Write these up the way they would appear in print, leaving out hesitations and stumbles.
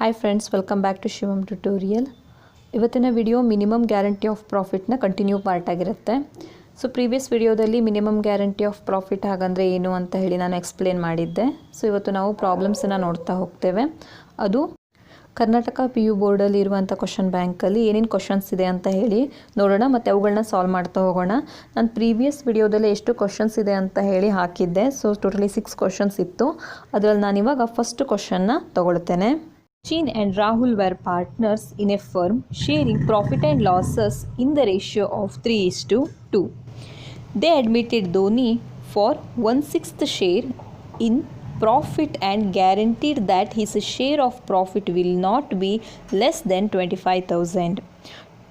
Hi friends, welcome back to Shivam tutorial. ಇವತ್ತಿನ video minimum guarantee of ಪ್ರಾಫಿಟ್ನ continue part ಆಗಿರುತ್ತೆ. So previous ವಿಡಿಯೋದಲ್ಲಿ minimum guarantee of profit ಹಾಗಂದರೆ ಏನು ಅಂತ ಹೇಳಿ ನಾನು ಎಕ್ಸ್ಪ್ಲೇನ್ ಮಾಡಿದ್ದೆ. ಸೊ ಇವತ್ತು ನಾವು ಪ್ರಾಬ್ಲಮ್ಸನ್ನು ನೋಡ್ತಾ ಹೋಗ್ತೇವೆ. ಅದು ಕರ್ನಾಟಕ PU ಬೋರ್ಡಲ್ಲಿ ಇರುವಂಥ ಕ್ವಶನ್ ಬ್ಯಾಂಕಲ್ಲಿ ಏನೇನು ಕ್ವಶನ್ಸ್ ಇದೆ ಅಂತ ಹೇಳಿ ನೋಡೋಣ ಮತ್ತು ಅವುಗಳನ್ನ ಸಾಲ್ವ್ ಮಾಡ್ತಾ ಹೋಗೋಣ. ನಾನು ಪ್ರೀವಿಯಸ್ ವಿಡಿಯೋದಲ್ಲಿ ಎಷ್ಟು ಕ್ವಶನ್ಸ್ ಇದೆ ಅಂತ ಹೇಳಿ ಹಾಕಿದ್ದೆ. ಸೊ ಟೋಟಲಿ 6 ಕ್ವಶನ್ಸ್ ಇತ್ತು. ಅದರಲ್ಲಿ ನಾನಿವಾಗ first ಕ್ವಶನ್ನ ತಗೊಳ್ತೇನೆ. Sachin and Rahul were partners in a firm sharing profit and losses in the ratio of 3:2. They admitted Dhoni for 1/6 share in profit and guaranteed that his share of profit will not be less than 25,000.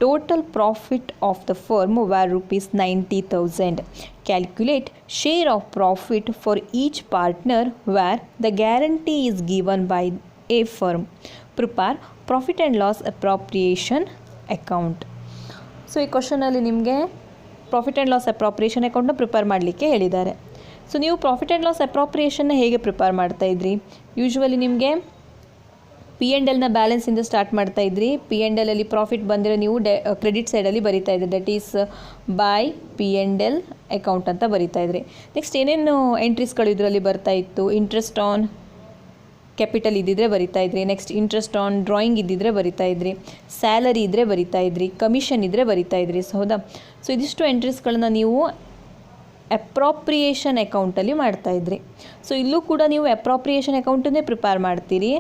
Total profit of the firm were rupees 90,000. Calculate share of profit for each partner where the guarantee is given by a firm. Prepare profit and loss appropriation account. So ಈ ಕ್ವಶನಲ್ಲಿ ನಿಮಗೆ profit and loss appropriation ಅಕೌಂಟ್ನ prepare ಮಾಡಲಿಕ್ಕೆ ಹೇಳಿದ್ದಾರೆ. So ನೀವು profit and loss ಅಪ್ರಾಪ್ರಿಯೇಷನ್ನ ಹೇಗೆ prepare ಮಾಡ್ತಾಯಿದ್ರಿ? Usually ನಿಮಗೆ P&Lನ ಬ್ಯಾಲೆನ್ಸಿಂದ start ಮಾಡ್ತಾಯಿದ್ರಿ. P&Lಲ್ಲಿ profit ಬಂದಿರೋ ನೀವು ಕ್ರೆಡಿಟ್ ಸೈಡಲ್ಲಿ ಬರಿತಾ ಇದ್ರಿ. That is by P&L account ಅಂತ ಬರಿತಾ ಇದ್ರಿ. ನೆಕ್ಸ್ಟ್ ಏನೇನು ಎಂಟ್ರೀಸ್ಗಳು ಇದರಲ್ಲಿ ಬರ್ತಾ ಇತ್ತು? ಇಂಟ್ರೆಸ್ಟ್ ಆನ್ ಕ್ಯಾಪಿಟಲ್ ಇದ್ದಿದ್ರೆ ಬರಿತಾ ಇದ್ರಿ. ನೆಕ್ಸ್ಟ್ ಇಂಟ್ರೆಸ್ಟ್ ಆನ್ ಡ್ರಾಯಿಂಗ್ ಇದ್ದಿದ್ರೆ ಬರಿತಾ ಇದ್ರಿ. ಸ್ಯಾಲರಿ ಇದ್ದರೆ ಬರಿತಾ ಇದ್ರಿ. ಕಮಿಷನ್ ಇದ್ದರೆ ಬರಿತಾ ಇದ್ರಿ. ಸೊ ಹೌದಾ? ಸೊ ಇದಿಷ್ಟು ಎಂಟ್ರೀಸ್ಗಳನ್ನ ನೀವು ಅಪ್ರಾಪ್ರಿಯೇಷನ್ ಅಕೌಂಟಲ್ಲಿ ಮಾಡ್ತಾಯಿದ್ರಿ. ಸೊ ಇಲ್ಲೂ ಕೂಡ ನೀವು ಅಪ್ರಾಪ್ರಿಯೇಷನ್ ಅಕೌಂಟನ್ನೇ ಪ್ರಿಪೇರ್ ಮಾಡ್ತೀರಿ.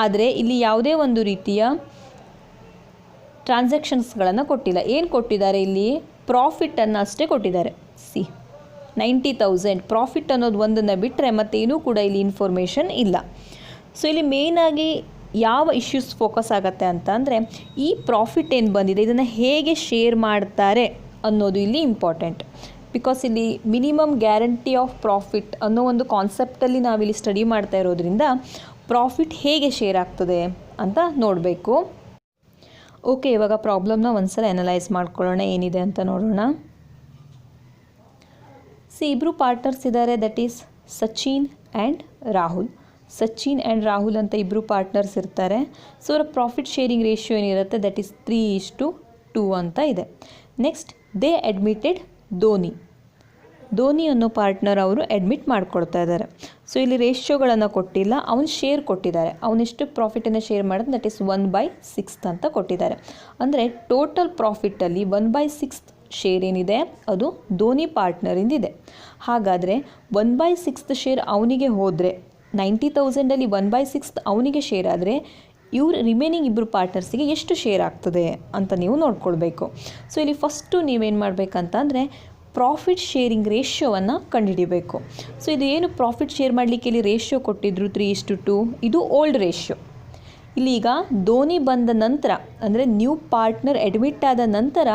ಆದರೆ ಇಲ್ಲಿ ಯಾವುದೇ ಒಂದು ರೀತಿಯ ಟ್ರಾನ್ಸಾಕ್ಷನ್ಸ್ಗಳನ್ನು ಕೊಟ್ಟಿಲ್ಲ. ಏನು ಕೊಟ್ಟಿದ್ದಾರೆ ಇಲ್ಲಿ? ಪ್ರಾಫಿಟನ್ನು ಅಷ್ಟೇ ಕೊಟ್ಟಿದ್ದಾರೆ. 90,000 ಪ್ರಾಫಿಟ್ ಅನ್ನೋದು ಒಂದನ್ನು ಬಿಟ್ಟರೆ ಮತ್ತೇನೂ ಕೂಡ ಇಲ್ಲಿ ಇನ್ಫಾರ್ಮೇಷನ್ ಇಲ್ಲ. ಸೊ ಇಲ್ಲಿ ಮೇಯ್ನಾಗಿ ಯಾವ ಇಶ್ಯೂಸ್ ಫೋಕಸ್ ಆಗುತ್ತೆ ಅಂತ ಅಂದರೆ ಈ ಪ್ರಾಫಿಟ್ ಏನು ಬಂದಿದೆ ಇದನ್ನು ಹೇಗೆ ಶೇರ್ ಮಾಡ್ತಾರೆ ಅನ್ನೋದು ಇಲ್ಲಿ ಇಂಪಾರ್ಟೆಂಟ್. ಬಿಕಾಸ್ ಇಲ್ಲಿ ಮಿನಿಮಮ್ ಗ್ಯಾರಂಟಿ ಆಫ್ ಪ್ರಾಫಿಟ್ ಅನ್ನೋ ಒಂದು ಕಾನ್ಸೆಪ್ಟಲ್ಲಿ ನಾವಿಲ್ಲಿ ಸ್ಟಡಿ ಮಾಡ್ತಾ ಇರೋದ್ರಿಂದ ಪ್ರಾಫಿಟ್ ಹೇಗೆ ಶೇರ್ ಆಗ್ತದೆ ಅಂತ ನೋಡಬೇಕು. ಓಕೆ, ಇವಾಗ ಪ್ರಾಬ್ಲಮ್ನ ಒಂದ್ಸಲ ಅನಲೈಸ್ ಮಾಡ್ಕೊಳ್ಳೋಣ, ಏನಿದೆ ಅಂತ ನೋಡೋಣ. ಇಬ್ಬರು ಪಾರ್ಟ್ನರ್ಸ್ ಇದ್ದಾರೆ. That is Sachin and Rahul. Sachin and Rahul ಅಂತ ಇಬ್ಬರು ಪಾರ್ಟ್ನರ್ಸ್ ಇರ್ತಾರೆ. ಸೊ ಅವರ ಪ್ರಾಫಿಟ್ ಶೇರಿಂಗ್ ರೇಷಿಯೋ ಏನಿರುತ್ತೆ ದಟ್ ಈಸ್ 3:2 ಅಂತ ಇದೆ. ನೆಕ್ಸ್ಟ್ ದೇ ಅಡ್ಮಿಟೆಡ್ ಧೋನಿ ಅನ್ನೋ ಪಾರ್ಟ್ನರ್ ಅವರು ಅಡ್ಮಿಟ್ ಮಾಡ್ಕೊಳ್ತಾ ಇದ್ದಾರೆ. ಸೊ ಇಲ್ಲಿ ರೇಷಿಯೋಗಳನ್ನು ಕೊಟ್ಟಿಲ್ಲ, ಅವನು ಶೇರ್ ಕೊಟ್ಟಿದ್ದಾರೆ. ಅವನೆಷ್ಟು ಪ್ರಾಫಿಟನ್ನು ಶೇರ್ ಮಾಡೋದು ದಟ್ ಈಸ್ 1/6 ಅಂತ ಕೊಟ್ಟಿದ್ದಾರೆ. ಅಂದರೆ ಟೋಟಲ್ ಪ್ರಾಫಿಟಲ್ಲಿ 1/6 ಶೇರ್ ಏನಿದೆ ಅದು ಧೋನಿ ಪಾರ್ಟ್ನರಿಂದಿದೆ. ಹಾಗಾದರೆ 1/6 ಶೇರ್ ಅವನಿಗೆ ಹೋದರೆ 90,000ಅಲ್ಲಿ 1/6 ಅವನಿಗೆ ಶೇರ್ ಆದರೆ ಇವ್ರು ರಿಮೈನಿಂಗ್ ಇಬ್ಬರು ಪಾರ್ಟ್ನರ್ಸಿಗೆ ಎಷ್ಟು ಶೇರ್ ಆಗ್ತದೆ ಅಂತ ನೀವು ನೋಡ್ಕೊಳ್ಬೇಕು. ಸೊ ಇಲ್ಲಿ ಫಸ್ಟು ನೀವೇನು ಮಾಡಬೇಕಂತ ಅಂದರೆ ಪ್ರಾಫಿಟ್ ಶೇರಿಂಗ್ ರೇಷಿಯೋವನ್ನು ಕಂಡುಹಿಡಿಬೇಕು. ಸೊ ಇದು ಏನು ಪ್ರಾಫಿಟ್ ಶೇರ್ ಮಾಡಲಿಕ್ಕೆ ಇಲ್ಲಿ ರೇಷಿಯೋ ಕೊಟ್ಟಿದ್ರು 3:2, ಇದು ಓಲ್ಡ್ ರೇಷಿಯೋ. ಇಲ್ಲೀಗ ಧೋನಿ ಬಂದ ನಂತರ ಅಂದರೆ ನ್ಯೂ ಪಾರ್ಟ್ನರ್ ಅಡ್ಮಿಟ್ ಆದ ನಂತರ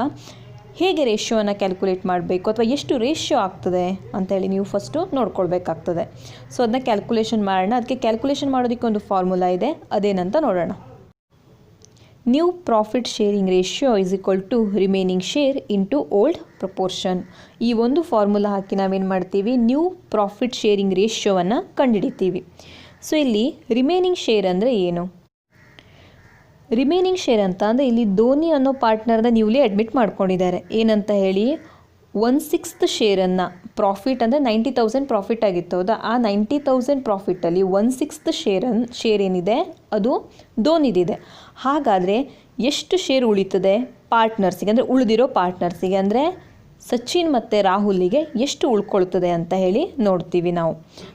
ಹೇಗೆ ರೇಷಿಯೋವನ್ನು ಕ್ಯಾಲ್ಕುಲೇಟ್ ಮಾಡಬೇಕು ಅಥವಾ ಎಷ್ಟು ರೇಷಿಯೋ ಆಗ್ತದೆ ಅಂತೇಳಿ ನೀವು ಫಸ್ಟು ನೋಡ್ಕೊಳ್ಬೇಕಾಗ್ತದೆ. ಸೊ ಅದನ್ನ ಕ್ಯಾಲ್ಕುಲೇಷನ್ ಮಾಡೋಣ. ಅದಕ್ಕೆ ಕ್ಯಾಲ್ಕುಲೇಷನ್ ಮಾಡೋದಕ್ಕೆ ಒಂದು ಫಾರ್ಮುಲಾ ಇದೆ, ಅದೇನಂತ ನೋಡೋಣ. New profit sharing ratio is equal to remaining share into old proportion. ಈ ಒಂದು ಫಾರ್ಮುಲಾ ಹಾಕಿ ನಾವೇನು ಮಾಡ್ತೀವಿ? ನ್ಯೂ ಪ್ರಾಫಿಟ್ ಶೇರಿಂಗ್ ರೇಷಿಯೋವನ್ನು ಕಂಡುಹಿಡಿತೀವಿ. ಸೊ ಇಲ್ಲಿ ರಿಮೈನಿಂಗ್ ಶೇರ್ ಅಂದರೆ ಏನು? ರಿಮೈನಿಂಗ್ ಶೇರ್ ಅಂತ ಅಂದರೆ ಇಲ್ಲಿ ಧೋನಿ ಅನ್ನೋ ಪಾರ್ಟ್ನರ್ನ ನ್ಯೂಲಿ ಅಡ್ಮಿಟ್ ಮಾಡ್ಕೊಂಡಿದ್ದಾರೆ. ಏನಂತ ಹೇಳಿ 1/6 ಶೇರನ್ನು ಪ್ರಾಫಿಟ್ ಅಂದರೆ 90,000 ಪ್ರಾಫಿಟ್ ಆಗಿತ್ತು ಹೌದಾ? ಆ 90,000 ಪ್ರಾಫಿಟಲ್ಲಿ 1/6 ಶೇರ್ ಏನಿದೆ ಅದು ಧೋನಿದಿದೆ. ಹಾಗಾದರೆ ಎಷ್ಟು ಶೇರ್ ಉಳಿತದೆ ಪಾರ್ಟ್ನರ್ಸಿಗೆ ಅಂದರೆ ಉಳಿದಿರೋ ಪಾರ್ಟ್ನರ್ಸಿಗೆ ಅಂದರೆ ಸಚಿನ್ ಮತ್ತು ರಾಹುಲಿಗೆ ಎಷ್ಟು ಉಳ್ಕೊಳ್ತದೆ ಅಂತ ಹೇಳಿ ನೋಡ್ತೀವಿ ನಾವು.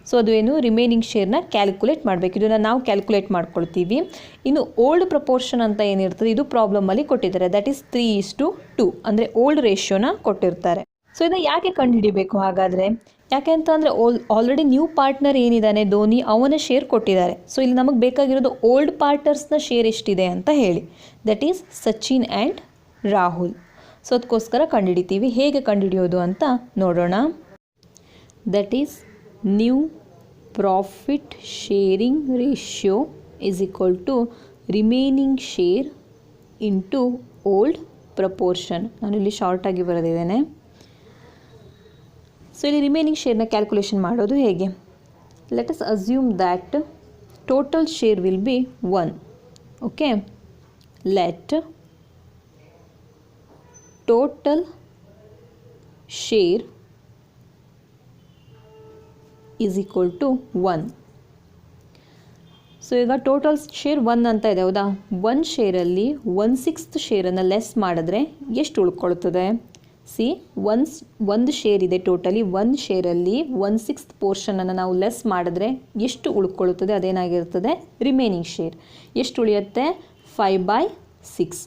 ಸೊ ಅದು ಏನು ರಿಮೈನಿಂಗ್ ಶೇರ್ನ ಕ್ಯಾಲ್ಕುಲೇಟ್ ಮಾಡಬೇಕು. ಇದನ್ನು ನಾವು ಕ್ಯಾಲ್ಕುಲೇಟ್ ಮಾಡ್ಕೊಳ್ತೀವಿ. ಇನ್ನು ಓಲ್ಡ್ ಪ್ರಪೋರ್ಷನ್ ಅಂತ ಏನಿರ್ತದೆ ಇದು ಪ್ರಾಬ್ಲಮಲ್ಲಿ ಕೊಟ್ಟಿದ್ದಾರೆ. ದಟ್ ಈಸ್ 3:2 ಅಂದರೆ ಓಲ್ಡ್ ರೇಷಿಯೋನ ಕೊಟ್ಟಿರ್ತಾರೆ. ಸೊ ಇದನ್ನು ಯಾಕೆ ಕಂಡುಹಿಡಿಬೇಕು ಹಾಗಾದರೆ? ಯಾಕೆ ಅಂತ ಅಂದರೆ ಆಲ್ರೆಡಿ ನ್ಯೂ ಪಾರ್ಟ್ನರ್ ಏನಿದ್ದಾನೆ ಧೋನಿ ಅವನ ಶೇರ್ ಕೊಟ್ಟಿದ್ದಾರೆ. ಸೊ ಇಲ್ಲಿ ನಮಗೆ ಬೇಕಾಗಿರೋದು ಓಲ್ಡ್ ಪಾರ್ಟ್ನರ್ಸ್ನ ಶೇರ್ ಎಷ್ಟಿದೆ ಅಂತ ಹೇಳಿ. That is Sachin and Rahul. So ಅದಕ್ಕೋಸ್ಕರ ಕಂಡುಹಿಡಿತೀವಿ. ಹೇಗೆ ಕಂಡುಹಿಡಿಯೋದು ಅಂತ ನೋಡೋಣ. That is new profit sharing ratio is equal to remaining share into old proportion. ನಾನು ಇಲ್ಲಿ ಶಾರ್ಟಾಗಿ ಬರೆದಿದ್ದೇನೆ. ಸೊ ಇಲ್ಲಿ ರಿಮೈನಿಂಗ್ ಶೇರ್ನ ಕ್ಯಾಲ್ಕುಲೇಷನ್ ಮಾಡೋದು ಹೇಗೆ? Let us assume that total share will be 1. Okay, let total share is equal to 1. So ಈಗ total share 1 ಅಂತ ಇದೆ ಹೌದಾ. 1 ಶೇರಲ್ಲಿ 1/6 ಶೇರನ್ನು ಲೆಸ್ ಮಾಡಿದ್ರೆ ಎಷ್ಟು ಉಳ್ಕೊಳ್ತದೆ? ಸಿ, ಒಂದು ಶೇರ್ ಇದೆ ಟೋಟಲಿ. 1 ಶೇರಲ್ಲಿ 1/6 ಪೋರ್ಷನನ್ನು ನಾವು ಲೆಸ್ ಮಾಡಿದ್ರೆ ಎಷ್ಟು ಉಳ್ಕೊಳ್ತದೆ? ಅದೇನಾಗಿರ್ತದೆ? Remaining share. ಎಷ್ಟು ಉಳಿಯುತ್ತೆ? 5/6.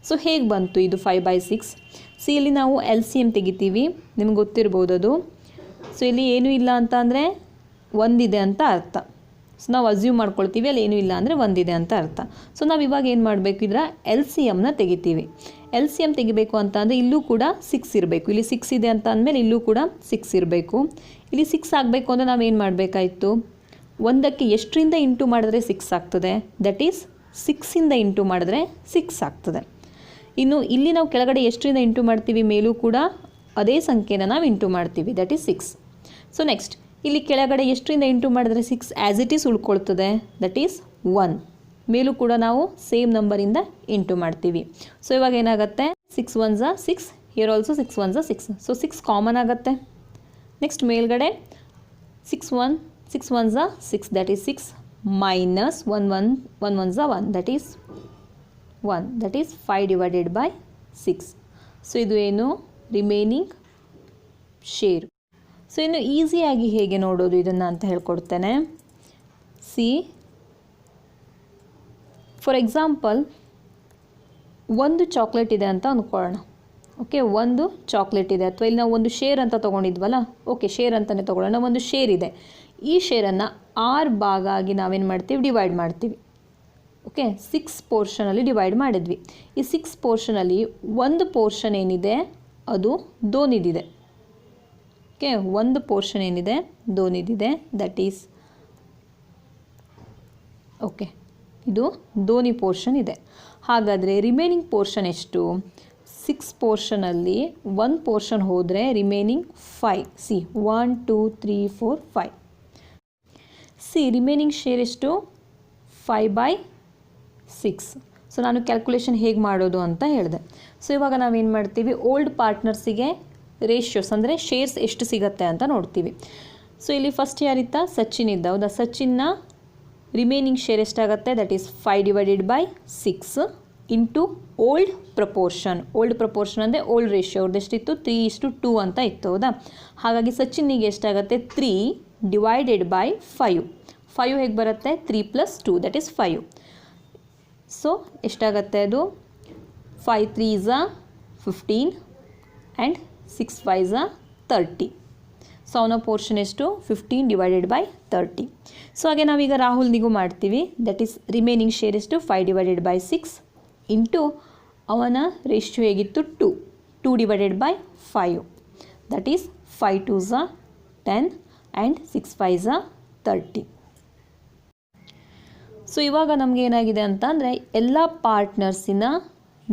ಸೊ ಹೇಗೆ ಬಂತು ಇದು 5/6? ಸಿ, ಇಲ್ಲಿ ನಾವು LCM ತೆಗಿತೀವಿ, ನಿಮ್ಗೆ ಗೊತ್ತಿರ್ಬೋದು ಅದು. ಸೊ ಇಲ್ಲಿ ಏನೂ ಇಲ್ಲ ಅಂತ ಅಂದರೆ ಒಂದಿದೆ ಅಂತ ಅರ್ಥ. ಸೊ ನಾವು ಅಸ್ಯೂಮ್ ಮಾಡ್ಕೊಳ್ತೀವಿ ಅಲ್ಲಿ ಏನೂ ಇಲ್ಲ ಅಂದರೆ ಒಂದಿದೆ ಅಂತ ಅರ್ಥ. ಸೊ ನಾವು ಇವಾಗ ಏನು ಮಾಡಬೇಕು? ಇದರ LCMನ ತೆಗಿತೀವಿ. LCM ತೆಗಿಬೇಕು ಅಂತ ಅಂದರೆ ಇಲ್ಲೂ ಕೂಡ 6 ಇರಬೇಕು. ಇಲ್ಲಿ 6 ಇದೆ ಅಂತ ಅಂದಮೇಲೆ ಇಲ್ಲೂ ಕೂಡ 6 ಇರಬೇಕು. ಇಲ್ಲಿ 6 ಆಗಬೇಕು ಅಂದರೆ ನಾವೇನು ಮಾಡಬೇಕಾಯಿತು? ಒಂದಕ್ಕೆ ಎಷ್ಟರಿಂದ ಇಂಟು ಮಾಡಿದ್ರೆ 6 ಆಗ್ತದೆ? ದಟ್ ಈಸ್ 6ಇಂದ ಇಂಟು ಮಾಡಿದ್ರೆ 6 ಆಗ್ತದೆ. ಇನ್ನು ಇಲ್ಲಿ ನಾವು ಕೆಳಗಡೆ ಎಷ್ಟರಿಂದ ಇಂಟು ಮಾಡ್ತೀವಿ? ಮೇಲೂ ಕೂಡ ಅದೇ ಸಂಖ್ಯೆನ ನಾವು ಇಂಟು ಮಾಡ್ತೀವಿ, ದಟ್ ಈಸ್ 6. ಸೊ ನೆಕ್ಸ್ಟ್ ಇಲ್ಲಿ ಕೆಳಗಡೆ ಎಷ್ಟರಿಂದ ಇಂಟು ಮಾಡಿದ್ರೆ 6 ಆ್ಯಸ್ ಇಟ್ ಈಸ್ ಉಳ್ಕೊಳ್ತದೆ, ದಟ್ ಈಸ್ 1. ಮೇಲೂ ಕೂಡ ನಾವು ಸೇಮ್ ನಂಬರಿಂದ ಇಂಟು ಮಾಡ್ತೀವಿ. ಸೊ ಇವಾಗ ಏನಾಗುತ್ತೆ? 6 1s are 6, here also 6 1s are 6. So 6 common ಆಗುತ್ತೆ. ನೆಕ್ಸ್ಟ್ ಮೇಲ್ಗಡೆ 6 1s are 6, that is 6 minus 1 1s are 1, that is 1, that is 5 divided by 6. So ಇದು ಏನು? Remaining share. ಸೊ ಇನ್ನು ಈಸಿಯಾಗಿ ಹೇಗೆ ನೋಡೋದು ಇದನ್ನು ಅಂತ ಹೇಳ್ಕೊಡ್ತೇನೆ. ಸಿ, ಫಾರ್ ಎಕ್ಸಾಂಪಲ್ ಒಂದು ಚಾಕ್ಲೇಟ್ ಇದೆ ಅಂತ ಅಂದ್ಕೊಳ್ಳೋಣ. ಓಕೆ, ಒಂದು ಚಾಕ್ಲೇಟ್ ಇದೆ, ಅಥವಾ ಇಲ್ಲಿ ನಾವು ಒಂದು ಶೇರ್ ಅಂತ ತೊಗೊಂಡಿದ್ವಲ್ಲ. ಓಕೆ, ಶೇರ್ ಅಂತಲೇ ತೊಗೊಳ್ಳೋಣ. ಒಂದು ಶೇರ್ ಇದೆ. ಈ ಶೇರನ್ನು 6 ಭಾಗ ಆಗಿ ನಾವೇನು ಮಾಡ್ತೀವಿ? ಡಿವೈಡ್ ಮಾಡ್ತೀವಿ. ಓಕೆ, 6 ಪೋರ್ಷನಲ್ಲಿ ಡಿವೈಡ್ ಮಾಡಿದ್ವಿ. ಈ 6 ಪೋರ್ಷನಲ್ಲಿ ಒಂದು ಪೋರ್ಷನ್ ಏನಿದೆ ಅದು ದೋನಿದಿದೆ. ಓಕೆ, ಒಂದು ಪೋರ್ಷನ್ ಏನಿದೆ ದೋನಿದಿದೆ, ದಟ್ ಈಸ್ ಓಕೆ, ಇದು ದೋನಿ ಪೋರ್ಷನ್ ಇದೆ. ಹಾಗಾದರೆ ರಿಮೈನಿಂಗ್ ಪೋರ್ಷನ್ ಎಷ್ಟು? 6 ಪೋರ್ಷನಲ್ಲಿ 1 ಪೋರ್ಷನ್ ಹೋದರೆ remaining 5. C, 1 2 3 4 5. C, remaining share ಎಷ್ಟು? 5/6. ಸೊ ನಾನು ಕ್ಯಾಲ್ಕುಲೇಷನ್ ಹೇಗೆ ಮಾಡೋದು ಅಂತ ಹೇಳಿದೆ. ಸೊ ಇವಾಗ ನಾವೇನು ಮಾಡ್ತೀವಿ? ಓಲ್ಡ್ ಪಾರ್ಟ್ನರ್ಸಿಗೆ ರೇಷಿಯೋಸ್ ಅಂದರೆ ಶೇರ್ಸ್ ಎಷ್ಟು ಸಿಗುತ್ತೆ ಅಂತ ನೋಡ್ತೀವಿ. ಸೊ ಇಲ್ಲಿ ಫಸ್ಟ್ ಯಾರಿತ್ತ? ಸಚಿನ್ ಇದ್ದ ಹೌದಾ. ಸಚಿನ್ನ ರಿಮೈನಿಂಗ್ ಶೇರ್ ಎಷ್ಟಾಗುತ್ತೆ? That is 5 divided by 6 into old proportion. Old proportion ಅಂದರೆ ಓಲ್ಡ್ ರೇಷಿಯೋ ಅವ್ರದ್ದು ಎಷ್ಟಿತ್ತು? 3:2 ಅಂತ ಇತ್ತು ಹೌದಾ. ಹಾಗಾಗಿ ಸಚಿನ್ನಿಗೆ ಎಷ್ಟಾಗುತ್ತೆ? 3 ಡಿವೈಡೆಡ್ ಬೈ 5. 5 ಹೇಗೆ ಬರುತ್ತೆ? 3 + 2, ದಟ್ ಈಸ್ 5. ಸೊ ಎಷ್ಟಾಗುತ್ತೆ ಅದು? 5 3s are 15 and 6 5s are 30. So ಅವನ ಪೋರ್ಷನ್ ಎಷ್ಟು? 15 ಡಿವೈಡೆಡ್ ಬೈ 30. ಸೊ ಹಾಗೆ ನಾವೀಗ ರಾಹುಲ್ನಿಗೂ ಮಾಡ್ತೀವಿ. ದಟ್ ಈಸ್ ರಿಮೈನಿಂಗ್ ಶೇರ್ ಎಷ್ಟು? 5 ಡಿವೈಡೆಡ್ ಬೈ 6 ಇಂಟು ಅವನ ರೇಷಿಯೋ ಹೇಗಿತ್ತು? 2 divided by 5, that is 5 2s are 10 and 6 5s are 30. So ಇವಾಗ ನಮಗೆ ಏನಾಗಿದೆ ಅಂತ ಅಂದರೆ ಎಲ್ಲ ಪಾರ್ಟ್ನರ್ಸಿನ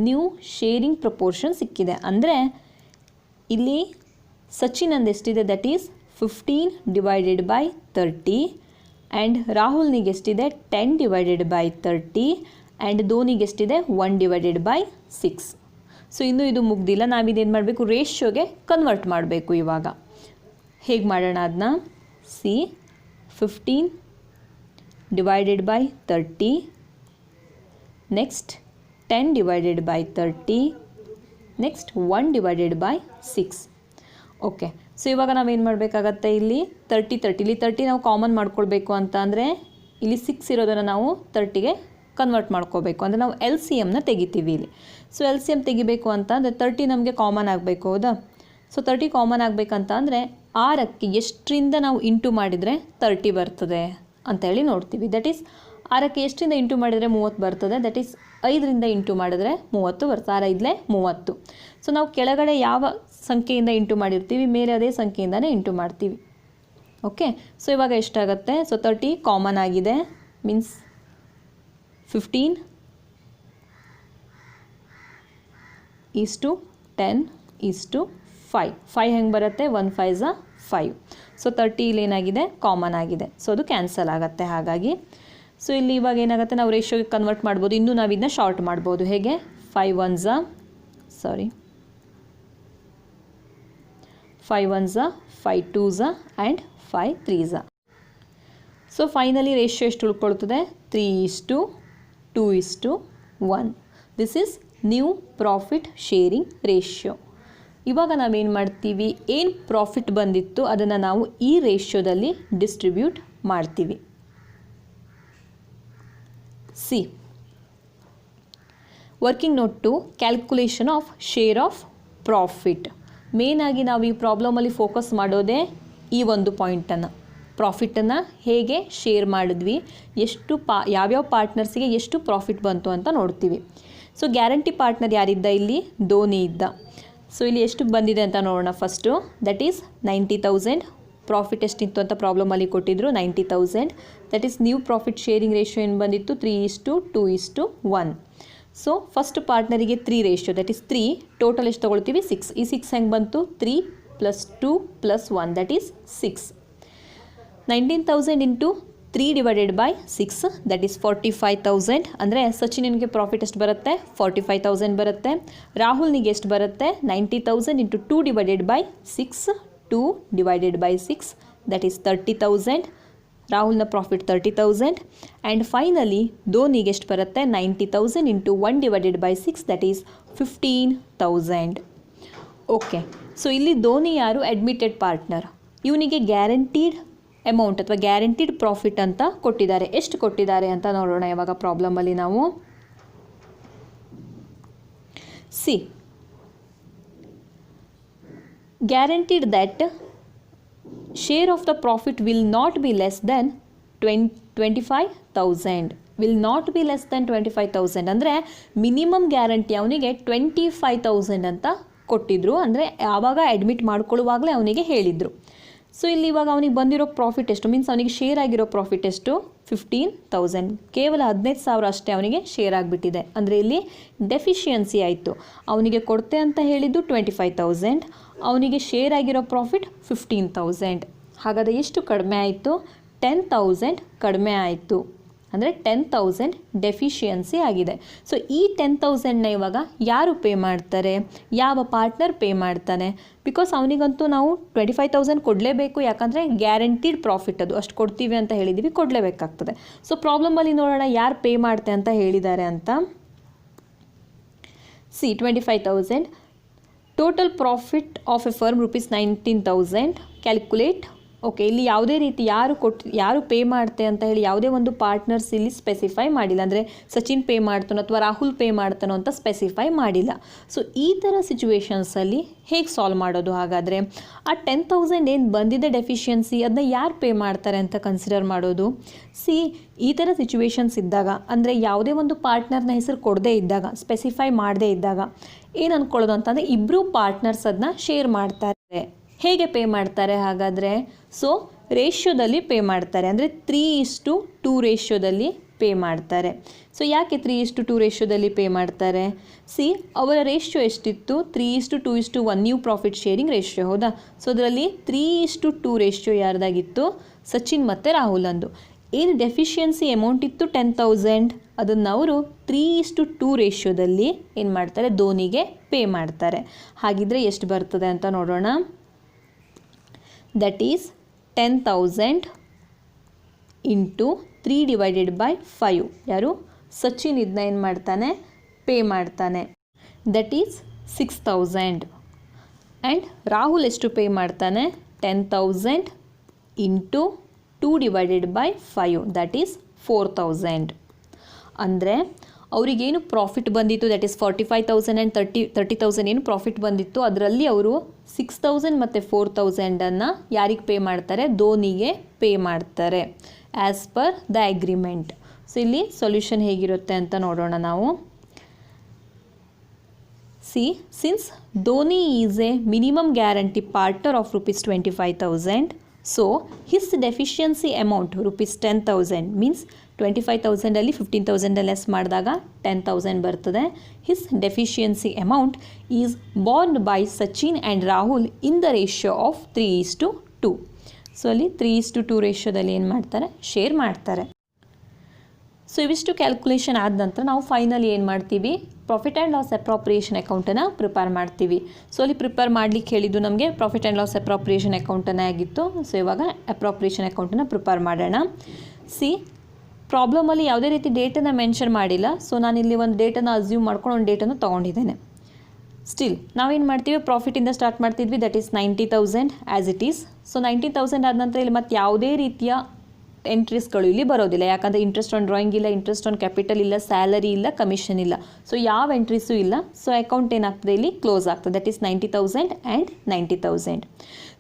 ನ್ಯೂ ಶೇರಿಂಗ್ ಪ್ರಪೋರ್ಷನ್ ಸಿಕ್ಕಿದೆ. ಅಂದರೆ ಇಲ್ಲಿ ಸಚಿನ್ ಅಂದು ಎಷ್ಟಿದೆ? That is 15 divided by 30 and ರಾಹುಲ್ನಿಗೆ ಎಷ್ಟಿದೆ? 10 ಡಿವೈಡೆಡ್ ಬೈ 30 ಆ್ಯಂಡ್ ಧೋನಿಗೆ ಎಷ್ಟಿದೆ? 1 ಡಿವೈಡೆಡ್ ಬೈ 6. ಸೊ ಇನ್ನೂ ಇದು ಮುಗ್ದಿಲ್ಲ. ನಾವಿದೇನು ಮಾಡಬೇಕು? ರೇಷಿಯೋಗೆ ಕನ್ವರ್ಟ್ ಮಾಡಬೇಕು. ಇವಾಗ ಹೇಗೆ ಮಾಡೋಣ ಅದನ್ನ? C, 15 divided by 30, next 10 divided by 30, next 1 divided by 6. Okay, so ಇವಾಗ ನಾವೇನು ಮಾಡಬೇಕಾಗತ್ತೆ? ಇಲ್ಲಿ 30 ಇಲ್ಲಿ 30 ನಾವು ಕಾಮನ್ ಮಾಡ್ಕೊಳ್ಬೇಕು ಅಂತ ಅಂದರೆ ಇಲ್ಲಿ 6 ಇರೋದನ್ನು ನಾವು 30ಗೆ ಕನ್ವರ್ಟ್ ಮಾಡ್ಕೋಬೇಕು. ಅಂದರೆ ನಾವು LCMನ ತೆಗಿತೀವಿ ಇಲ್ಲಿ. ಸೊ LCM ತೆಗಿಬೇಕು ಅಂತ ಅಂದರೆ 30 ನಮಗೆ ಕಾಮನ್ ಆಗಬೇಕು ಹೌದಾ. ಸೊ 30 ಕಾಮನ್ ಆಗಬೇಕಂತ ಅಂದರೆ 6ಕ್ಕೆ ಎಷ್ಟರಿಂದ ನಾವು ಇಂಟು ಮಾಡಿದರೆ 30 ಬರ್ತದೆ ಅಂತೇಳಿ ನೋಡ್ತೀವಿ. ದಟ್ ಈಸ್ 6ಕ್ಕೆ ಎಷ್ಟರಿಂದ ಇಂಟು ಮಾಡಿದರೆ 30 ಬರ್ತದೆ. ದಟ್ ಈಸ್ 5ರಿಂದ ಇಂಟು ಮಾಡಿದರೆ 30 ಬರ್ತದೆ. 6 5 30. ಸೊ ನಾವು ಕೆಳಗಡೆ ಯಾವ ಸಂಖ್ಯೆಯಿಂದ ಇಂಟು ಮಾಡಿರ್ತೀವಿ ಮೇಲೆ ಅದೇ ಸಂಖ್ಯೆಯಿಂದನೇ ಇಂಟು ಮಾಡ್ತೀವಿ. ಓಕೆ, ಸೊ ಇವಾಗ ಎಷ್ಟಾಗುತ್ತೆ? ಸೊ 30 ಕಾಮನ್ ಆಗಿದೆ, ಮೀನ್ಸ್ 15 10 5. 5 ಹೆಂಗೆ ಬರುತ್ತೆ? 1 5s are 5. ಸೊ 30 ಇಲ್ಲಿ ಏನಾಗಿದೆ? ಕಾಮನ್ ಆಗಿದೆ. ಸೊ ಅದು ಕ್ಯಾನ್ಸಲ್ ಆಗುತ್ತೆ. ಹಾಗಾಗಿ ಸೊ ಇಲ್ಲಿ ಇವಾಗ ಏನಾಗುತ್ತೆ, ನಾವು ರೇಷಿಯೋಗೆ ಕನ್ವರ್ಟ್ ಮಾಡ್ಬೋದು. ಇನ್ನೂ ನಾವು ಇದನ್ನ ಶಾರ್ಟ್ ಮಾಡ್ಬೋದು. ಹೇಗೆ 5 1s 5 2s and 5 3s. So finally ratio ಎಷ್ಟು ಉಳ್ಕೊಳ್ತದೆ? 3:2:1. This is new profit sharing ratio. ಇವಾಗ ನಾವೇನು ಮಾಡ್ತೀವಿ, ಏನು ಪ್ರಾಫಿಟ್ ಬಂದಿತ್ತು ಅದನ್ನು ನಾವು ಈ ರೇಷಿಯೋದಲ್ಲಿ ಡಿಸ್ಟ್ರಿಬ್ಯೂಟ್ ಮಾಡ್ತೀವಿ. See working note to calculation of share of profit. ಮೇನಾಗಿ ನಾವು ಈ ಪ್ರಾಬ್ಲಮಲ್ಲಿ ಫೋಕಸ್ ಮಾಡೋದೇ ಈ ಒಂದು ಪಾಯಿಂಟನ್ನು, ಪ್ರಾಫಿಟನ್ನು ಹೇಗೆ ಶೇರ್ ಮಾಡಿದ್ವಿ, ಎಷ್ಟು ಯಾವ್ಯಾವ ಪಾರ್ಟ್ನರ್ಸಿಗೆ ಎಷ್ಟು ಪ್ರಾಫಿಟ್ ಬಂತು ಅಂತ ನೋಡ್ತೀವಿ. ಸೊ ಗ್ಯಾರಂಟಿ ಪಾರ್ಟ್ನರ್ ಯಾರಿದ್ದ? ಇಲ್ಲಿ ಧೋನಿ ಇದ್ದ. ಸೊ ಇಲ್ಲಿ ಎಷ್ಟು ಬಂದಿದೆ ಅಂತ ನೋಡೋಣ. First that is 90,000. ಪ್ರಾಫಿಟ್ ಎಷ್ಟಿತ್ತು ಅಂತ ಪ್ರಾಬ್ಲಮಲ್ಲಿ ಕೊಟ್ಟಿದ್ರು, 90,000. That is new profit sharing ratio ಏನು ಬಂದಿತ್ತು? 3:2:1. ಸೊ ಫಸ್ಟ್ ಪಾರ್ಟ್ನರಿಗೆ 3 ರೇಷಿಯೋ, ದಟ್ ಈಸ್ 3. ಟೋಟಲ್ ಎಷ್ಟು ತೊಗೊಳ್ತೀವಿ? 6. ಈ 6 ಹೆಂಗೆ ಬಂತು? 3 + 2 + 1 that is 6. 19,000 into 3 divided by 6 that is 45,000. ಅಂದರೆ ಸಚಿನ್ಗೆ ಪ್ರಾಫಿಟ್ ಎಷ್ಟು ಬರುತ್ತೆ? 45,000 ಬರುತ್ತೆ. ರಾಹುಲ್ನಿಗೆ ಎಷ್ಟು ಬರುತ್ತೆ? 90,000 into 2 divided by 6 2 divided by 6 that is 30,000. ರಾಹುಲ್ನ ಪ್ರಾಫಿಟ್ 30,000. ಆ್ಯಂಡ್ ಫೈನಲಿ ಧೋನಿಗೆ ಎಷ್ಟು ಬರುತ್ತೆ? 90,000 into 1 divided by 6 that is 15,000. Okay, so ಇಲ್ಲಿ ಧೋನಿ ಯಾರು? Admitted partner. ಇವನಿಗೆ ಗ್ಯಾರಂಟೀಡ್ ಅಮೌಂಟ್ ಅಥವಾ ಗ್ಯಾರಂಟೀಡ್ ಪ್ರಾಫಿಟ್ ಅಂತ ಕೊಟ್ಟಿದ್ದಾರೆ. ಎಷ್ಟು ಕೊಟ್ಟಿದ್ದಾರೆ ಅಂತ ನೋಡೋಣ ಇವಾಗ ಪ್ರಾಬ್ಲಮಲ್ಲಿ ನಾವು. See guaranteed that share of the profit will not be less than 25,000. Will not be less than 25,000 ಅಂದರೆ ಮಿನಿಮಮ್ ಗ್ಯಾರಂಟಿ ಅವನಿಗೆ 25,000 ಅಂತ ಕೊಟ್ಟಿದ್ರು. ಅಂದರೆ ಯಾವಾಗ ಅಡ್ಮಿಟ್ ಮಾಡ್ಕೊಳ್ಳುವಾಗಲೇ ಅವನಿಗೆ ಹೇಳಿದರು. ಸೊ ಇಲ್ಲಿ ಇವಾಗ ಅವನಿಗೆ ಬಂದಿರೋ ಪ್ರಾಫಿಟ್ ಎಷ್ಟು? ಮೀನ್ಸ್ ಅವನಿಗೆ ಶೇರ್ ಆಗಿರೋ ಪ್ರಾಫಿಟ್ ಎಷ್ಟು? 15,000. ಕೇವಲ 15,000 ಅಷ್ಟೇ ಅವನಿಗೆ ಶೇರ್ ಆಗಿಬಿಟ್ಟಿದೆ. ಅಂದರೆ ಇಲ್ಲಿ ಡೆಫಿಷಿಯನ್ಸಿ ಆಯಿತು. ಅವನಿಗೆ ಕೊಡ್ತೆ ಅಂತ ಹೇಳಿದ್ದು 25,000, ಅವನಿಗೆ ಶೇರ್ ಆಗಿರೋ ಪ್ರಾಫಿಟ್ 15,000. ಹಾಗಾದರೆ ಎಷ್ಟು ಕಡಿಮೆ ಆಯಿತು? 10,000 ಕಡಿಮೆ ಆಯಿತು. ಅಂದರೆ 10,000 ಡೆಫಿಷಿಯನ್ಸಿ ಆಗಿದೆ. ಸೊ ಈ 10,000ನ ಇವಾಗ ಯಾರು ಪೇ ಮಾಡ್ತಾರೆ? ಯಾವ ಪಾರ್ಟ್ನರ್ ಪೇ ಮಾಡ್ತಾನೆ? ಬಿಕಾಸ್ ಅವನಿಗಂತೂ ನಾವು 25,000 ಕೊಡಲೇಬೇಕು, ಯಾಕಂದರೆ ಗ್ಯಾರಂಟೀಡ್ ಪ್ರಾಫಿಟ್ ಅದು, ಅಷ್ಟು ಕೊಡ್ತೀವಿ ಅಂತ ಹೇಳಿದ್ದೀವಿ, ಕೊಡಲೇಬೇಕಾಗ್ತದೆ. ಸೊ ಪ್ರಾಬ್ಲಮಲ್ಲಿ ನೋಡೋಣ ಯಾರು ಪೇ ಮಾಡ್ತೆ ಅಂತ ಹೇಳಿದ್ದಾರೆ ಅಂತ. C 25,000 total profit of A firm ₹19,000. Calculate. Okay, ಇಲ್ಲಿ ಯಾವುದೇ ರೀತಿ ಯಾರು ಪೇ ಮಾಡ್ತೆ ಅಂತ ಹೇಳಿ ಯಾವುದೇ ಒಂದು ಪಾರ್ಟ್ನರ್ಸ್ ಇಲ್ಲಿ ಸ್ಪೆಸಿಫೈ ಮಾಡಿಲ್ಲ. ಅಂದರೆ ಸಚಿನ್ ಪೇ ಮಾಡ್ತಾನೋ ಅಥವಾ ರಾಹುಲ್ ಪೇ ಮಾಡ್ತಾನೋ ಅಂತ ಸ್ಪೆಸಿಫೈ ಮಾಡಿಲ್ಲ. ಸೊ ಈ ಥರ ಸಿಚುವೇಶನ್ಸಲ್ಲಿ ಹೇಗೆ ಸಾಲ್ವ್ ಮಾಡೋದು? ಹಾಗಾದರೆ ಆ 10,000 ಏನು ಬಂದಿದೆ ಡೆಫಿಷಿಯನ್ಸಿ, ಅದನ್ನ ಯಾರು ಪೇ ಮಾಡ್ತಾರೆ ಅಂತ ಕನ್ಸಿಡರ್ ಮಾಡೋದು. ಸಿ ಈ ಥರ ಸಿಚುವೇಶನ್ಸ್ ಇದ್ದಾಗ, ಅಂದರೆ ಯಾವುದೇ ಒಂದು ಪಾರ್ಟ್ನರ್ನ ಹೆಸರು ಕೊಡದೇ ಇದ್ದಾಗ, ಸ್ಪೆಸಿಫೈ ಮಾಡದೇ ಇದ್ದಾಗ ಏನು ಅಂದ್ಕೊಳ್ಳೋದು ಅಂತಂದರೆ ಇಬ್ಬರು ಪಾರ್ಟ್ನರ್ಸ್ ಅದನ್ನ ಶೇರ್ ಮಾಡ್ತಾರೆ. ಹೇಗೆ ಪೇ ಮಾಡ್ತಾರೆ ಹಾಗಾದರೆ? ಸೊ ರೇಷ್ಯೋದಲ್ಲಿ ಪೇ ಮಾಡ್ತಾರೆ. ಅಂದರೆ 3:2 ರೇಷ್ಯೋದಲ್ಲಿ ಪೇ ಮಾಡ್ತಾರೆ. ಸೊ ಯಾಕೆ 3:2 ರೇಷ್ಯೋದಲ್ಲಿ ಪೇ ಮಾಡ್ತಾರೆ? ಸಿ ಅವರ ರೇಷ್ಯೋ ಎಷ್ಟಿತ್ತು? 3:2:1 ನ್ಯೂ ಪ್ರಾಫಿಟ್ ಶೇರಿಂಗ್ ರೇಷ್ಯೋ, ಹೌದಾ? ಸೊ ಅದರಲ್ಲಿ 3:2 ರೇಷ್ಯೋ ಯಾರ್ದಾಗಿತ್ತು? ಸಚಿನ್ ಮತ್ತು ರಾಹುಲ್ ಅಂದು. ಏನು ಡೆಫಿಷಿಯನ್ಸಿ ಅಮೌಂಟ್ ಇತ್ತು 10,000, ಅದನ್ನು ಅವರು 3:2 ರೇಷ್ಯೋದಲ್ಲಿ ಏನು ಮಾಡ್ತಾರೆ? ಧೋನಿಗೆ ಪೇ ಮಾಡ್ತಾರೆ. ಹಾಗಿದ್ರೆ ಎಷ್ಟು ಬರ್ತದೆ ಅಂತ ನೋಡೋಣ. That is 10,000 into 3 divided by 5. ಯಾರು? ಸಚಿನ್ ಇದನ್ನ ಏನು ಮಾಡ್ತಾನೆ? ಪೇ ಮಾಡ್ತಾನೆ. That is 6,000. ಆ್ಯಂಡ್ ರಾಹುಲ್ ಎಷ್ಟು ಪೇ ಮಾಡ್ತಾನೆ? 10,000 into 2 divided by 5 that is 4,000. ಅಂದರೆ ಅವರಿಗೇನು ಪ್ರಾಫಿಟ್ ಬಂದಿತ್ತು ದಟ್ ಈಸ್ 45,000 ಆ್ಯಂಡ್ 30,000 ಏನು ಪ್ರಾಫಿಟ್ ಬಂದಿತ್ತು, ಅದರಲ್ಲಿ ಅವರು 6,000 ಮತ್ತು 4,000 ಯಾರಿಗೆ ಪೇ ಮಾಡ್ತಾರೆ? ಧೋನಿಗೆ ಪೇ ಮಾಡ್ತಾರೆ as per the agreement. So ಇಲ್ಲಿ ಸೊಲ್ಯೂಷನ್ ಹೇಗಿರುತ್ತೆ ಅಂತ ನೋಡೋಣ ನಾವು. See since Dhoni is a minimum guarantee partner of ₹25,000, so his deficiency amount ₹10,000 means 25,000ಅಲ್ಲಿ 15,000 ಲೆಸ್ ಮಾಡಿದಾಗ 10,000 ಬರ್ತದೆ. His deficiency amount is borne by Sachin and Rahul in the ratio of 3:2. So ಅಲ್ಲಿ 3:2 ರೇಷ್ಯೋದಲ್ಲಿ ಏನು ಮಾಡ್ತಾರೆ? ಶೇರ್ ಮಾಡ್ತಾರೆ. ಸೊ ಇವಿಷ್ಟು ಕ್ಯಾಲ್ಕುಲೇಷನ್ ಆದ ನಂತರ ನಾವು ಫೈನಲಿ ಏನು ಮಾಡ್ತೀವಿ, ಪ್ರಾಫಿಟ್ ಆ್ಯಂಡ್ ಲಾಸ್ ಅಪ್ರಾಪ್ರಿಯೇಷನ್ ಅಕೌಂಟನ್ನು ಪ್ರಿಪೇರ್ ಮಾಡ್ತೀವಿ. ಸೊ ಅಲ್ಲಿ ಪ್ರಿಪೇರ್ ಮಾಡಲಿಕ್ಕೆ ಹೇಳಿದ್ದು ನಮಗೆ ಪ್ರಾಫಿಟ್ ಆ್ಯಂಡ್ ಲಾಸ್ ಅಪ್ರಾಪ್ರಿಯೇಷನ್ ಅಕೌಂಟನ್ನೇ ಆಗಿತ್ತು. ಸೊ ಇವಾಗ ಅಪ್ರಾಪ್ರಿಯೇಷನ್ ಅಕೌಂಟನ್ನು ಪ್ರಿಪೇರ್ ಮಾಡೋಣ. ಪ್ರಾಬ್ಲಮಲ್ಲಿ ಯಾವುದೇ ರೀತಿ ಡೇಟನ್ನು ಮೆನ್ಷನ್ ಮಾಡಿಲ್ಲ. ಸೊ ನಾನಿಲ್ಲಿ ಒಂದು ಡೇಟನ್ನು ಅಸ್ಯೂಮ್ ಮಾಡ್ಕೊಂಡು ಒಂದು ಡೇಟನ್ನು ತೊಗೊಂಡಿದ್ದೇನೆ. ಸ್ಟಿಲ್ ನಾವೇನು ಮಾಡ್ತೀವಿ, ಪ್ರಾಫಿಟಿಂದ ಸ್ಟಾರ್ಟ್ ಮಾಡ್ತಿದ್ವಿ, that is 90,000 as it is. So 90,000 ಆದ ನಂತರ ಇಲ್ಲಿ ಮತ್ತು ಯಾವುದೇ ರೀತಿಯ ಎಂಟ್ರೀಸ್ಗಳು ಇಲ್ಲಿ ಬರೋದಿಲ್ಲ, ಯಾಕಂದರೆ ಇಂಟ್ರೆಸ್ಟ್ ಆನ್ ಡ್ರಾಯಿಂಗ್ ಇಲ್ಲ, ಇಂಟ್ರೆಸ್ಟ್ ಆನ್ ಕ್ಯಾಪಿಟಲ್ ಇಲ್ಲ, ಸ್ಯಾಲರಿ ಇಲ್ಲ, ಕಮಿಷನ್ ಇಲ್ಲ. ಸೊ ಯಾವ ಎಂಟ್ರೀಸು ಇಲ್ಲ. ಸೊ ಅಕೌಂಟ್ ಏನಾಗ್ತದೆ ಇಲ್ಲಿ ಕ್ಲೋಸ್ ಆಗ್ತದೆ, that is 90,000 and 90,000.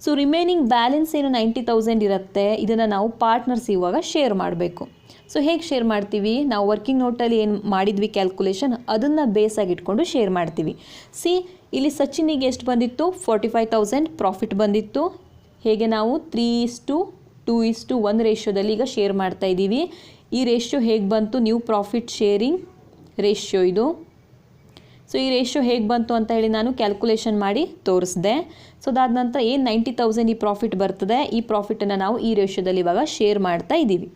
So remaining balance ಏನು 90,000 ಇರುತ್ತೆ, ಇದನ್ನು ನಾವು ಪಾರ್ಟ್ನರ್ಸ್ ಇವಾಗ ಶೇರ್ ಮಾಡಬೇಕು. ಸೊ ಹೇಗೆ ಶೇರ್ ಮಾಡ್ತೀವಿ, ನಾವು ವರ್ಕಿಂಗ್ ನೋಟಲ್ಲಿ ಏನು ಮಾಡಿದ್ವಿ ಕ್ಯಾಲ್ಕುಲೇಷನ್ ಅದನ್ನು ಬೇಸಾಗಿ ಇಟ್ಕೊಂಡು ಶೇರ್ ಮಾಡ್ತೀವಿ. ಇಲ್ಲಿ ಸಚಿನಿಗೆ ಎಷ್ಟು ಬಂದಿತ್ತು, 45,000 ಪ್ರಾಫಿಟ್ ಬಂದಿತ್ತು. ಹೇಗೆ ನಾವು 3:2:1 ರೇಷ್ಯೋದಲ್ಲಿ ಈಗ ಶೇರ್ ಮಾಡ್ತಾ ಇದ್ದೀವಿ. ಈ ರೇಷ್ಯೋ ಹೇಗೆ ಬಂತು, ನ್ಯೂ ಪ್ರಾಫಿಟ್ ಶೇರಿಂಗ್ ರೇಷ್ಯೋ ಇದು. ಸೊ ಈ ರೇಷ್ಯೋ ಹೇಗೆ ಬಂತು ಅಂತ ಹೇಳಿ ನಾನು ಕ್ಯಾಲ್ಕುಲೇಷನ್ ಮಾಡಿ ತೋರಿಸಿದೆ. ಸೊ ಅದಾದ ನಂತರ ಏನು 90,000 ಈ ಪ್ರಾಫಿಟ್ ಬರ್ತದೆ, ಈ ಪ್ರಾಫಿಟನ್ನು ನಾವು ಈ ರೇಷ್ಯೋದಲ್ಲಿ ಇವಾಗ ಶೇರ್ ಮಾಡ್ತಾ ಇದ್ದೀವಿ.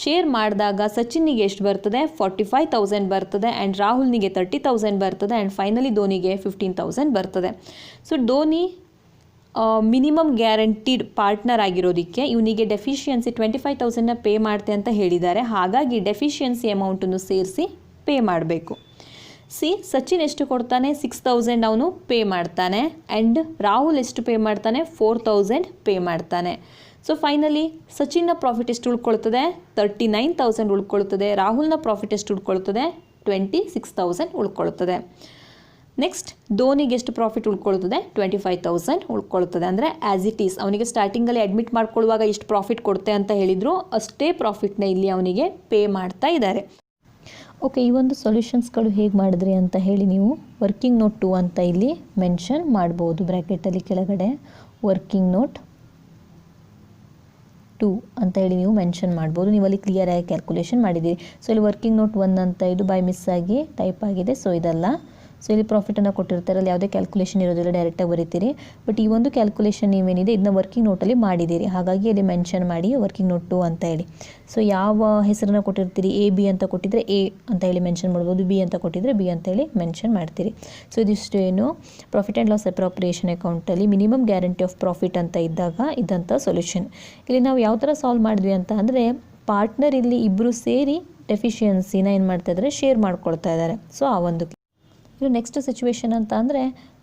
ಶೇರ್ ಮಾಡಿದಾಗ ಸಚಿನ್ನಿಗೆ ಎಷ್ಟು ಬರ್ತದೆ, 45,000 ಬರ್ತದೆ, ಆ್ಯಂಡ್ ರಾಹುಲ್ನಿಗೆ 30,000 ಬರ್ತದೆ, ಆ್ಯಂಡ್ ಫೈನಲಿ ಧೋನಿಗೆ 15,000 ಬರ್ತದೆ. So Dhoni minimum guaranteed partner ಆಗಿರೋದಕ್ಕೆ ಇವನಿಗೆ ಡೆಫಿಷಿಯನ್ಸಿ 25,000ನ ಪೇ ಮಾಡ್ತೆ ಅಂತ ಹೇಳಿದ್ದಾರೆ. ಹಾಗಾಗಿ ಡೆಫಿಷಿಯನ್ಸಿ ಅಮೌಂಟನ್ನು ಸೇರಿಸಿ ಪೇ ಮಾಡಬೇಕು. ಸಚಿನ್ ಎಷ್ಟು ಕೊಡ್ತಾನೆ, 6,000 ಅವನು ಪೇ ಮಾಡ್ತಾನೆ, ಆ್ಯಂಡ್ ರಾಹುಲ್ ಎಷ್ಟು ಪೇ ಮಾಡ್ತಾನೆ, 4,000 ಪೇ ಮಾಡ್ತಾನೆ. ಸೊ ಫೈನಲಿ ಸಚಿನ್ನ ಪ್ರಾಫಿಟ್ ಎಷ್ಟು ಉಳ್ಕೊಳ್ತದೆ, 39,000 ಉಳ್ಕೊಳ್ತದೆ. ರಾಹುಲ್ನ ಪ್ರಾಫಿಟ್ ಎಷ್ಟು ಉಳ್ಕೊಳ್ತದೆ, 26,000 ಉಳ್ಕೊಳ್ತದೆ. ನೆಕ್ಸ್ಟ್ ಧೋನಿಗೆ ಎಷ್ಟು ಪ್ರಾಫಿಟ್ ಉಳ್ಕೊಳ್ತದೆ, 25,000 ಉಳ್ಕೊಳ್ತದೆ. ಅಂದರೆ ಆ್ಯಸ್ ಇಟ್ ಈಸ್ ಅವನಿಗೆ ಸ್ಟಾರ್ಟಿಂಗಲ್ಲಿ ಅಡ್ಮಿಟ್ ಮಾಡ್ಕೊಳ್ಳುವಾಗ ಎಷ್ಟು ಪ್ರಾಫಿಟ್ ಕೊಡ್ತೆ ಅಂತ ಹೇಳಿದರು, ಅಷ್ಟೇ ಪ್ರಾಫಿಟ್ನ ಇಲ್ಲಿ ಅವನಿಗೆ ಪೇ ಮಾಡ್ತಾ ಇದ್ದಾರೆ. ಓಕೆ, ಈ ಒಂದು ಸೊಲ್ಯೂಷನ್ಸ್ಗಳು ಹೇಗೆ ಮಾಡಿದ್ರಿ ಅಂತ ಹೇಳಿ ನೀವು ವರ್ಕಿಂಗ್ ನೋಟ್ 2 ಅಂತ ಇಲ್ಲಿ ಮೆನ್ಷನ್ ಮಾಡ್ಬೋದು. ಬ್ರ್ಯಾಕೆಟಲ್ಲಿ ಕೆಳಗಡೆ ವರ್ಕಿಂಗ್ ನೋಟ್ 2 ಅಂತ ಹೇಳಿ ನೀವು ಮೆನ್ಷನ್ ಮಾಡ್ಬೋದು. ನೀವು ಅಲ್ಲಿ ಕ್ಲಿಯರಾಗಿ ಕ್ಯಾಲ್ಕುಲೇಷನ್ ಮಾಡಿದ್ದೀರಿ. ಸೊ ಇಲ್ಲಿ ವರ್ಕಿಂಗ್ ನೋಟ್ 1 ಅಂತ ಇದು ಬೈ ಮಿಸ್ ಆಗಿ ಟೈಪ್ ಆಗಿದೆ. ಸೊ ಇದಲ್ಲ. ಸೊ ಇಲ್ಲಿ ಪ್ರಾಫಿಟನ್ನು ಕೊಟ್ಟಿರ್ತಾರೆ, ಅಲ್ಲಿ ಯಾವುದೇ ಕ್ಯಾಲ್ಕುಲೇಷನ್ ಇರೋದಿಲ್ಲ, ಡೈರೆಕ್ಟಾಗಿ ಬರೀತೀರಿ. ಬಟ್ ಈ ಒಂದು ಕ್ಯಾಲ್ಕುಲೇಷನ್ ನೀವೇನಿದೆ ಇದನ್ನ ವರ್ಕಿಂಗ್ ನೋಟಲ್ಲಿ ಮಾಡಿದ್ದೀರಿ, ಹಾಗಾಗಿ ಅಲ್ಲಿ ಮೆನ್ಷನ್ ಮಾಡಿ ವರ್ಕಿಂಗ್ ನೋಟ್ 2 ಅಂತ ಹೇಳಿ. ಸೊ ಯಾವ ಹೆಸರನ್ನು ಕೊಟ್ಟಿರ್ತೀರಿ, AB ಅಂತ ಕೊಟ್ಟಿದ್ರೆ A ಅಂತ ಹೇಳಿ ಮೆನ್ಷನ್ ಮಾಡ್ಬೋದು, B ಅಂತ ಕೊಟ್ಟಿದ್ರೆ B ಅಂತ ಹೇಳಿ ಮೆನ್ಷನ್ ಮಾಡ್ತೀರಿ. ಸೊ ಇದಿಷ್ಟು ಏನು ಪ್ರಾಫಿಟ್ ಆ್ಯಂಡ್ ಲಾಸ್ ಅಪ್ರಾಪ್ರಿಯೇಷನ್ ಅಕೌಂಟಲ್ಲಿ ಮಿನಿಮಮ್ ಗ್ಯಾರಂಟಿ ಆಫ್ ಪ್ರಾಫಿಟ್ ಅಂತ ಇದ್ದಾಗ ಇದ್ದಂಥ ಸೊಲ್ಯೂಷನ್. ಇಲ್ಲಿ ನಾವು ಯಾವ ಥರ ಸಾಲ್ವ್ ಮಾಡಿದ್ವಿ ಅಂತ ಅಂದರೆ, ಪಾರ್ಟ್ನರ್ ಇಲ್ಲಿ ಇಬ್ಬರು ಸೇರಿ ಡೆಫಿಷಿಯನ್ಸಿನ ಏನು ಮಾಡ್ತಾ ಇದ್ದಾರೆ, ಶೇರ್ ಮಾಡ್ಕೊಳ್ತಾ ಇದ್ದಾರೆ. ಸೊ ಆ ಒಂದು ಇದು ನೆಕ್ಸ್ಟ್ ಸಿಚುವೇಶನ್ ಅಂತ ಅಂದರೆ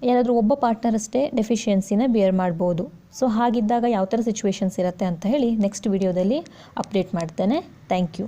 ಯಾರಾದರೂ ಒಬ್ಬ ಪಾರ್ಟ್ನರ್ ಅಷ್ಟೇ ಡೆಫಿಷಿಯನ್ಸಿನ ಬೇರ್ ಮಾಡ್ಬೋದು. ಸೊ ಹಾಗಿದ್ದಾಗ ಯಾವ ಥರ ಸಿಚುವೇಶನ್ಸ್ ಇರುತ್ತೆ ಅಂತ ಹೇಳಿ ನೆಕ್ಸ್ಟ್ ವಿಡಿಯೋದಲ್ಲಿ ಅಪ್ಡೇಟ್ ಮಾಡ್ತೇನೆ. Thank you.